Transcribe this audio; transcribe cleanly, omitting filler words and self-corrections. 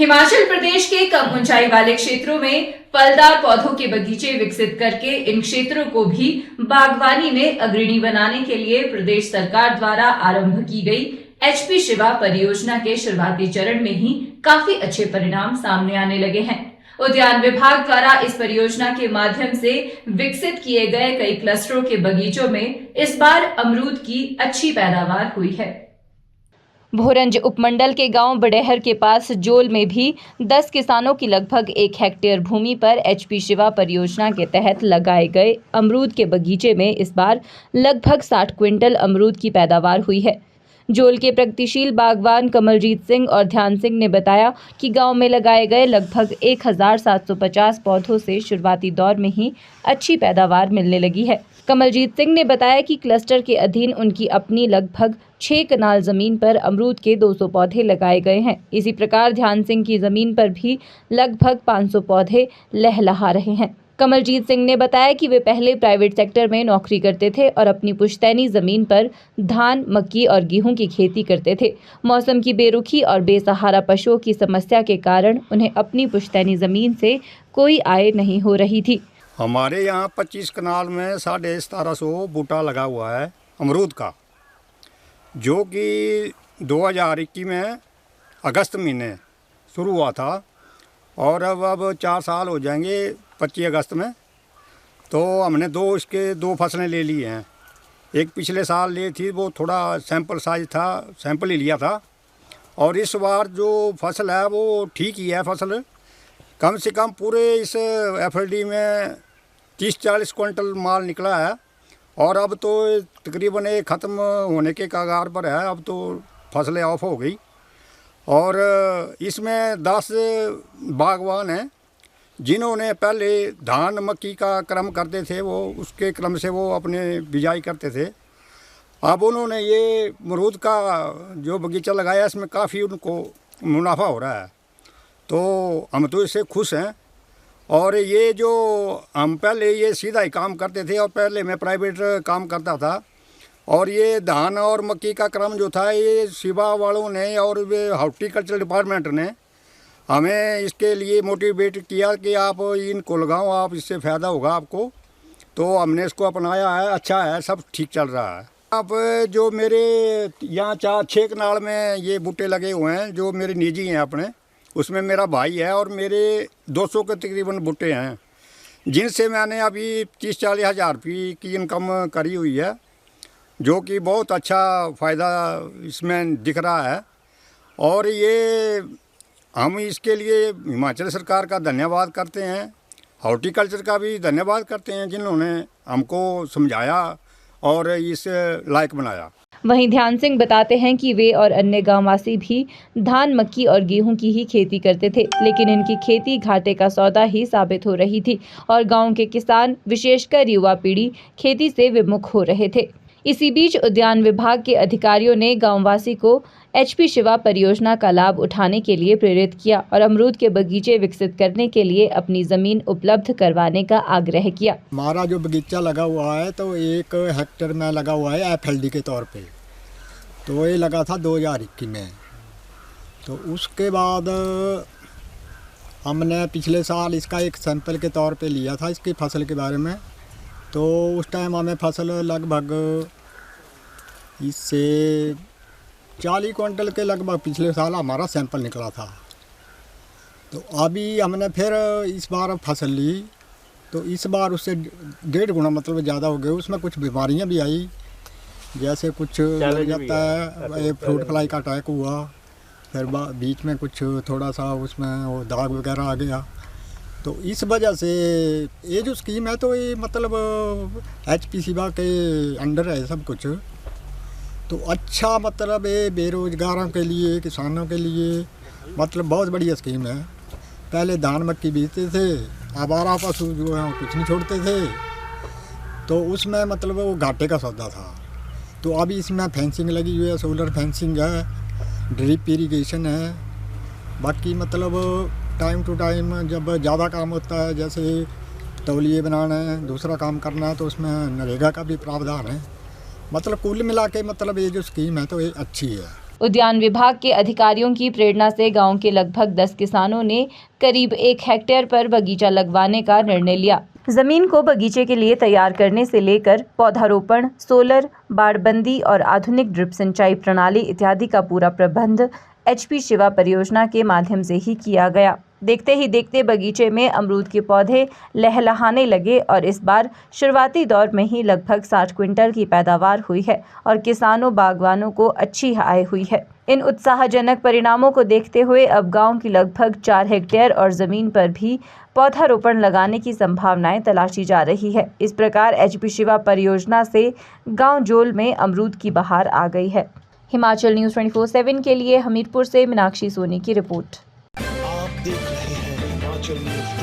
हिमाचल प्रदेश के कम ऊंचाई वाले क्षेत्रों में फलदार पौधों के बगीचे विकसित करके इन क्षेत्रों को भी बागवानी में अग्रणी बनाने के लिए प्रदेश सरकार द्वारा आरंभ की गई एचपी शिवा परियोजना के शुरुआती चरण में ही काफी अच्छे परिणाम सामने आने लगे हैं। उद्यान विभाग द्वारा इस परियोजना के माध्यम से विकसित किए गए कई क्लस्टरों के बगीचों में इस बार अमरूद की अच्छी पैदावार हुई है। भोरंज उपमंडल के गांव बडेहर के पास जोल में भी 10 किसानों की लगभग 1 हेक्टेयर भूमि पर एचपी शिवा परियोजना के तहत लगाए गए अमरूद के बगीचे में इस बार लगभग 60 क्विंटल अमरूद की पैदावार हुई है। जोल के प्रगतिशील बागवान कमलजीत सिंह और ध्यान सिंह ने बताया कि गांव में लगाए गए लगभग 1750 पौधों से शुरुआती दौर में ही अच्छी पैदावार मिलने लगी है। कमलजीत सिंह ने बताया कि क्लस्टर के अधीन उनकी अपनी लगभग 6 कनाल जमीन पर अमरूद के 200 पौधे लगाए गए हैं। इसी प्रकार ध्यान सिंह की जमीन पर भी लगभग 500 पौधे लहलहा रहे हैं। कमलजीत सिंह ने बताया कि वे पहले प्राइवेट सेक्टर में नौकरी करते थे और अपनी पुश्तैनी जमीन पर धान, मक्की और गेहूं की खेती करते थे। मौसम की बेरुखी और बेसहारा पशुओं की समस्या के कारण उन्हें अपनी पुश्तैनी जमीन से कोई आय नहीं हो रही थी। हमारे यहाँ 25 कनाल में 1750 बूटा लगा हुआ है अमरूद का, जो कि 2021 में अगस्त महीने शुरू हुआ था और अब 4 साल हो जाएंगे 25 अगस्त में। तो हमने दो फसलें ले ली हैं। एक पिछले साल ली थी, वो थोड़ा सैंपल साइज था, सैंपल ही लिया था। और इस बार जो फसल है वो ठीक ही है। फसल कम से कम पूरे इस एफएलडी में 30-40 क्विंटल माल निकला है और अब तो तकरीबन ये ख़त्म होने के कगार पर है। अब तो फसलें ऑफ हो गई और इसमें 10 बागवान हैं जिन्होंने पहले धान मक्की का क्रम करते थे, वो उसके क्रम से वो अपने बिजाई करते थे। अब उन्होंने ये अमरूद का जो बगीचा लगाया, इसमें काफ़ी उनको मुनाफा हो रहा है। तो हम तो इससे खुश हैं। और ये जो हम पहले ये सीधा ही काम करते थे और पहले मैं प्राइवेट काम करता था, और ये धान और मक्की का क्रम जो था ये शिवा वालों ने और वे हॉर्टिकल्चर डिपार्टमेंट ने हमें इसके लिए मोटिवेट किया कि आप इनको लगाओ, आप इससे फ़ायदा होगा आपको। तो हमने इसको अपनाया है, अच्छा है, सब ठीक चल रहा है। अब जो मेरे यहाँ 4-6 कनाल में ये बूटे लगे हुए हैं जो मेरे निजी हैं अपने, उसमें मेरा भाई है और मेरे 200 के तकरीबन बूटे हैं, जिनसे मैंने अभी 30-40 हज़ार रुपये की इनकम करी हुई है, जो कि बहुत अच्छा फ़ायदा इसमें दिख रहा है। और ये हम इसके लिए हिमाचल सरकार का धन्यवाद करते हैं, हॉर्टिकल्चर का भी धन्यवाद करते हैं जिन्होंने हमको समझाया और इस लायक बनाया। वहीं ध्यान सिंह बताते हैं कि वे और अन्य गांववासी भी धान, मक्की और गेहूं की ही खेती करते थे, लेकिन इनकी खेती घाटे का सौदा ही साबित हो रही थी और गांव के किसान, विशेषकर युवा पीढ़ी, खेती से विमुख हो रहे थे। इसी बीच उद्यान विभाग के अधिकारियों ने गांववासी को एचपी शिवा परियोजना का लाभ उठाने के लिए प्रेरित किया और अमरूद के बगीचे विकसित करने के लिए अपनी जमीन उपलब्ध करवाने का आग्रह किया। हमारा जो बगीचा लगा हुआ है तो 1 हेक्टेयर में लगा हुआ है एफएलडी के तौर पे। तो ये लगा था 2021 में। तो उसके बाद हमने पिछले साल इसका एक सैंपल के तौर पे लिया था इसकी फसल के बारे में। तो उस टाइम हमें फसल लगभग इससे 40 क्विंटल के लगभग पिछले साल हमारा सैंपल निकला था। तो अभी हमने फिर इस बार फसल ली, तो इस बार उससे 1.5 गुना मतलब ज़्यादा हो गए। उसमें कुछ बीमारियां भी आई, जैसे कुछ लग जाता है, फ्रूट फ्लाई का अटैक हुआ, फिर बीच में कुछ थोड़ा सा उसमें वो दाग वगैरह आ गया। तो इस वजह से ये जो स्कीम है तो ये मतलब एचपी शिवा के अंडर है सब कुछ। तो अच्छा मतलब ये बेरोजगारों के लिए, किसानों के लिए मतलब बहुत बढ़िया स्कीम है। पहले धान मक्की बेचते थे, आवारा पशु जो है कुछ नहीं छोड़ते थे, तो उसमें मतलब वो घाटे का सौदा था। तो अभी इसमें फेंसिंग लगी हुई है, सोलर फेंसिंग है, ड्रिप इरीगेशन है। बाकी मतलब टाइम टू टाइम जब ज़्यादा काम होता है, जैसे तौलिए बनाना है, दूसरा काम करना है, तो उसमें नरेगा का भी प्रावधान है। मतलब कुल मिला के मतलब ये जो स्कीम है तो ये अच्छी है। उद्यान विभाग के अधिकारियों की प्रेरणा से गांव के लगभग 10 किसानों ने करीब 1 हेक्टेयर पर बगीचा लगवाने का निर्णय लिया। जमीन को बगीचे के लिए तैयार करने से लेकर पौधारोपण, सोलर, बाड़बंदी और आधुनिक ड्रिप सिंचाई प्रणाली इत्यादि का पूरा प्रबंध HP शिवा परियोजना के माध्यम से ही किया गया। देखते ही देखते बगीचे में अमरूद के पौधे लहलहाने लगे और इस बार शुरुआती दौर में ही लगभग 60 क्विंटल की पैदावार हुई है और किसानों बागवानों को अच्छी आय हुई है। इन उत्साहजनक परिणामों को देखते हुए अब गांव की लगभग 4 हेक्टेयर और जमीन पर भी पौधारोपण लगाने की संभावनाएं तलाशी जा रही है। इस प्रकार HP शिवा परियोजना से गांव जोल में अमरूद की बहार आ गई है। हिमाचल न्यूज़ 24/7 के लिए हमीरपुर से मीनाक्षी सोनी की रिपोर्ट। आप देख रहे हैं हिमाचल न्यूज़।